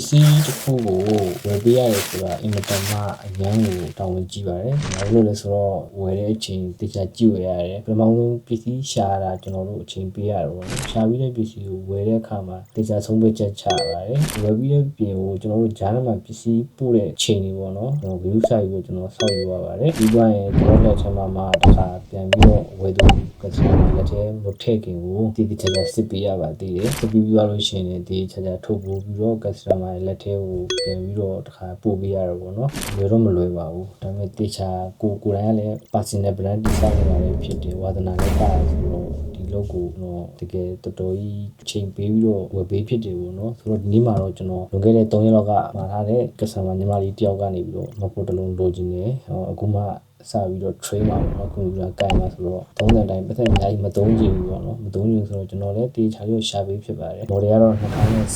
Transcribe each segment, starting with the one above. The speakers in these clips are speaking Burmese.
စ္စည်းတစ်ခုကိုဝယ်ပေးရတယ်ဆိုတာအင်မတန်မှအញ្ញမ်းကိုတောင်းဝင်ကြည့်ပါတယ်။ဘာလို့လဲဆိုတော့ဝယ်တဲ့အချိန်တခြားကြည့်ဝယ်ရတယ်။ပထမဆုံးပစ္စည်းရှာတာကျွန်တော်တို့အချိန်ပေးရတော့ပေါ့နော်။ရှာပြီးတဲ့ပစ္စည်းကိုဝယ်တဲ့အခါမှာတခြားဆုံးဖြတ်ချက်ချပါတယ်။ဝယ်ပြီးတဲ့ပြင်ကိုကျွန်တော်တို့ဂျားထဲမှာပစ္စည်းပို့တဲ့အချိန်တွေပေါ့နော်။ကျွန်တော် view site ကိုကျွန်တော်ဆောက်ယူရပါတယ်။ပြီးတော့ရင်ကျွန်တော်လက်ထဲမှာတခါပြန်ပြီးတော့ဝယ်သူကစတမာလက်ထဲမထည့်ခင်ကိုတခြားစစ်ပေးရပါသေးတယ်။စစ်ပြီးသွားလို့ရှိရင်ဒီခြားထုတ်ပို့ပြီးတော့ကစတမာလက်ထဲကိုပြန်ပြီးတော့တခါပို့ပေးရတော့ပေါ့နော်။လွယ်တော့မလွယ်ပါဘူး။ဒါပေမဲ့တခြားကိုယ်တိုင်ကလည်း personal brand တိစောက်နေတာလည်းဖြစ်တယ်။ဝါသနာလည်းပါတယ်ဆိုတော့ဒီလောက်ကိုတော့တကယ်တော်တော်ကြီးချိန်ပေးပြီးတော့ဝယ်ပေးဖြစ်တယ်ပေါ့နော်။ဆိုတော့ဒီနေ့မှာတော့ကျွန်တော်လွန်ခဲ့တဲ့3ရက်လောက်ကမှာထားတဲ့ကစတမာညီမလေးတယောက်ကနေပြီးတော့မဖို့တလုံးလိုချင်တယ်။အခုမှစပြီးတော့ train မှာပေါ့နော်ကွန်ပျူတာကိုင်မှာဆိုတော့သုံးတဲ့တိုင်းပတ်သက်အများကြီးမသုံးကြည့်ဘူးပေါ့နော်မသုံးကြည့်ဆိုတော့ကျွန်တော်လည်းတေချာလို့ရှာပေးဖြစ်ပါတယ် model ကတော့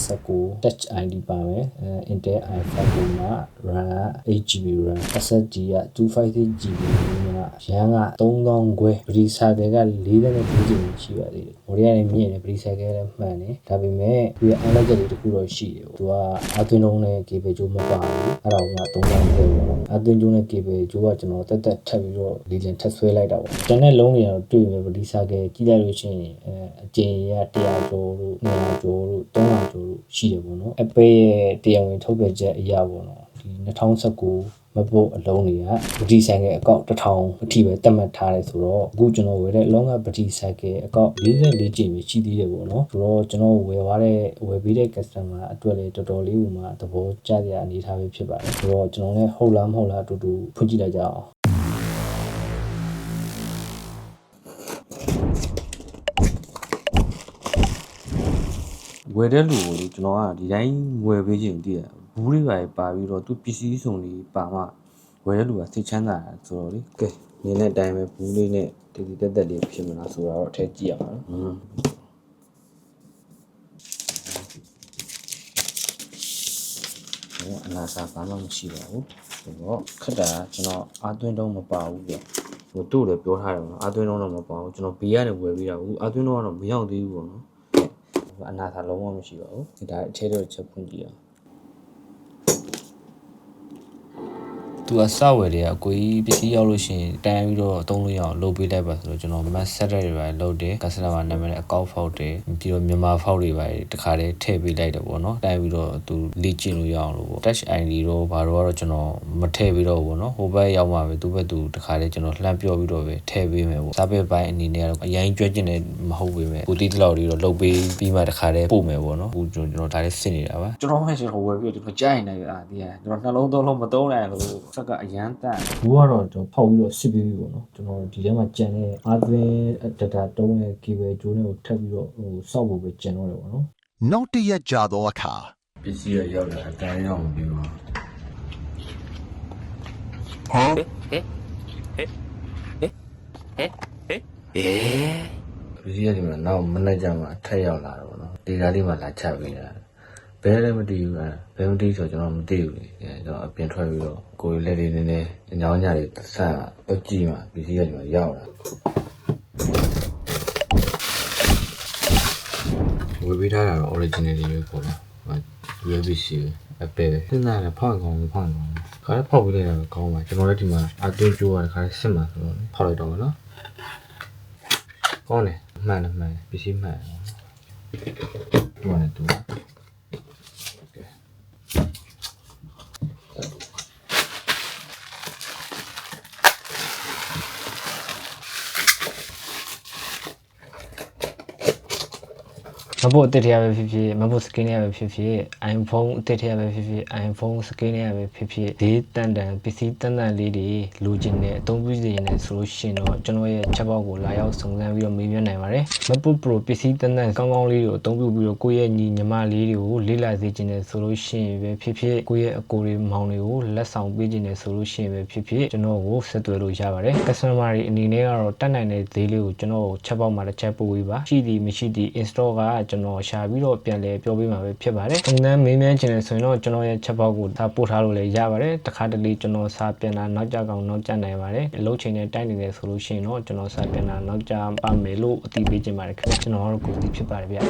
2019 touch ID ပါမယ်Intel i5 မှာ RAM 8GB RAM SSD က 256GB မှာရန်က3000ခွဲပရိစာတွေက42GB ရှိပါသေးတယ် model နဲ့မြင့်တယ်ပရိစာကလည်းမှန်တယ်ဒါပေမဲ့ဒီအားလုံးချက်လေးတစ်ခုတော့ရှိတယ်သူကအသွင်လုံးနဲ့ cable ကြိုးမပါဘူးအဲ့တော့က3000ခွဲပေါ့နော်အသွင်ကြိုးနဲ့ cable ကြိုးကကျွန်တော်တက်ထပ်ပြီးတော့လီလင်ထပ်ဆွဲလိုက်တာပေါ့ကျွန်တဲ့လုံးတွေကတော့တွေ့မယ်ပရိစာကကြည့်လိုက်လို့ရှိရင်အကျဉ်းရ100ကျော်လို့200ကျော်လို့300ကျော်လို့ရှိတယ်ပေါ့နော်အပေရဲ့တရားဝင်ထုတ်ပြန်ချက်အရာပေါ့နော်ဒီ2019မဖို့အလုံးတွေကပတိဆိုင်ကအကောင့်1000အထိပဲတတ်မှတ်ထားတယ်ဆိုတော့အခုကျွန်တော်ဝယ်တဲ့အလုံးကပတိဆိုင်ကအကောင့်44ကျင်းရှိသေးတယ်ပေါ့နော်ဆိုတော့ကျွန်တော်ဝယ်ပေးတဲ့ customer အတွက်လည်းတော်တော်လေးကိုမှသဘောကျစရာအနေထားပဲဖြစ်ပါတယ်ဆိုတော့ကျွန်တော်လည်းဟုတ်လားမဟုတ်လားအတူတူဖွင့်ကြည့်လိုက်ကြအောင်ဝယ်တဲ့လူကိုလေကျွန်တော်ကဒီတိုင်းဝယ်ပေးခြင်းတည်ရဘူးတွေပါပြီးတော့သူပစ္စည်းစုံလေးပါမှဝယ်တဲ့လူကစိတ်ချမ်းသာတယ်ဆိုတော့လေကဲမြင်တဲ့အတိုင်းပဲဘူးလေးနဲ့ဒီတက်လေးဖြစ်မလားဆိုတော့အထက်ကြည့်ရမှာနော်အနာစာဘာမှမရှိပါဘူးဆိုတော့ခက်တာကျွန်တော်အာသွင်းတော့မပါဘူးပြဟိုတို့လည်းပြောထားတယ်နော်အာသွင်းတော့မပါဘူးကျွန်တော်ဘေးကနေဝယ်ပေးတာဘူးအာသွင်းတော့မရောက်သေးဘူးပေါ့နော်အနာသာလုံးဝမရှိပါဘူးဒါအထဲတော့ချက်ဖွင့်ကြည့်အောင်သူအစဝယ်တွေကအကိုကြီးပစ္စည်းရောက်လို့ရှိရင်တန်းပြီးတော့သုံးလို့ရအောင်လုပ်ပေးလိုက်ပါဆိုတော့ကျွန်တော် mass set တွေပါလုပ်တယ် customer နာမည်နဲ့အကောင့်ဖောက်တယ်ပြီးတော့မြန်မာဖောက်တွေပါတခါတည်းထည့်ပေးလိုက်တယ်ပေါ့နော်တိုင်းပြီးတော့သူလေ့ကျင့်လို့ရအောင်လို့ပေါ့ touch ID တော့ဘာတော့ကျွန်တော်မထည့်ပြီးတော့ပေါ့နော်ဟိုဘက်ရောက်မှပဲသူ့ဘက်သူတခါတည်းကျွန်တော်လှမ်းပြောပြီးတော့ပဲထည့်ပေးမယ်ပေါ့စားပဲပိုင်းအနေနဲ့ကတော့အရင်ကြွကျင်နေမဟုတ်ပေမဲ့ကိုတီးတလောက်တွေတော့လုပ်ပေးပြီးမှတခါတည်းပို့မယ်ပေါ့နော်အခုကျွန်တော်ဒါလေးစစ်နေတာပါကျွန်တော်မှကျွန်တော်ဝယ်ပြီးတော့ကျွန်တော်ကြားရင်လည်းဒီကကျွန်တော်နှလုံးသုံးလုံးမသုံးနိုင်လို့စက်ကရမ်းတန်ဘူးကတော့ကျွန်တော်ဖောက်ပြီးတော့စစ်ပေးပြီပေါ့နော်ကျွန်တော်ဒီထဲမှာကြံတဲ့အာသွင်းဒတာတုံးတဲ့ cable ကြိုးနဲ့ကိုထပ်ပြီးတော့ဟိုစောက်ဖို့ပဲကြံတော့တယ်ပေါ့နော်နောက်တစ်ရက်ကြာတော့အခါပစ္စည်းရောက်လာအတိုင်းရောက်မပြီးပါဟမ်ပစ္စည်းကဒီမှာနောက်မနေ့ကျမှအထက်ရောက်လာတော့ပေါ့နော်ဒေတာလေးမှလာချပေးတာဘယ်လည်းမတည်ဘူးဘယ်မတည်ဆိုကျွန်တော်မသိဘူးလေကျွန်တော်အပြင်ထွက်ပြီးတော့ကိုယ်လက်တွေနည်းနည်းအညောင်းညတွေဆန့်တော့ကြည့်မှပစ္စည်းကဒီမှာရောက်လာဝယ်ပေးထားတာတော့ original တွေပဲပေါ့နော် USB-C အပယ်စဉ်းစားရဖောက်ကောင်းခါလည်းဖောက်ပေးလိုက်တာကောင်းပါကျွန်တော်လည်းဒီမှာအသွင်းကြိုးရခါစစ်မှာဆိုတော့ဖောက်လိုက်တော့မယ်နော်ကောင်းတယ်မှန်ပစ္စည်းမှန်တူရတယ်တူမဖို့အတစ်ထရပဲဖြစ်ဖြစ်မဖို့ skin ရပဲဖြစ်ဖြစ် iPhone အတစ်ထရပဲဖြစ်ဖြစ် iPhone skin ရပဲဖြစ်ဖြစ်ဒီတန်ပစ္စည်းတန်လေးတွေလိုချင်တဲ့အသုံးပြုစီနေဆိုလို့ရှိရင်တော့ကျွန်တော်ရဲ့ချက်ပေါက်ကိုလာရောက်စုံစမ်းပြီးတော့မေးမြန်းနိုင်ပါတယ် MacBook Pro ပစ္စည်းတန်ကောင်းကောင်းလေးတွေကိုအသုံးပြုပြီးတော့ကိုယ့်ရဲ့ညီမလေးတွေကိုလေ့လာစေချင်တယ်ဆိုလို့ရှိရင်ပဲဖြစ်ဖြစ်ကိုယ့်ရဲ့အကိုတွေမောင်တွေကိုလက်ဆောင်ပေးချင်တယ်ဆိုလို့ရှိရင်ပဲဖြစ်ဖြစ်ကျွန်တော်ကိုဆက်သွယ်လို့ရပါတယ် customer တွေအနေနဲ့ကတော့တတ်နိုင်တဲ့ဈေးလေးကိုကျွန်တော်ချက်ပေါက်မှာတစ်ချက်ပို့ပေးပါရှိသည်မရှိသည် install ကကျွန်တော်ရှာပြီးတော့ပြန်လဲပြောပေးမှာပဲဖြစ်ပါတယ်။ပုံစံမေးမြန်းချင်တယ်ဆိုရင်တော့ကျွန်တော်ရဲ့ချက်ပေါက်ကိုဒါပို့ထားလို့လည်းရပါတယ်။တခါတလေကျွန်တော်စာပြန်လာနောက်ကျကောင်နောက်ကျနိုင်ပါတယ်။အလုပ်ချိန်နဲ့တိုက်နေတယ်ဆိုလို့ရှိရင်တော့ကျွန်တော်စာပြန်လာနောက်ကျပါမယ်လို့အသိပေးချင်ပါတယ်ခင်ဗျ။ကျွန်တော်တို့ကိုယ်စီဖြစ်ပါတယ်ဗျ။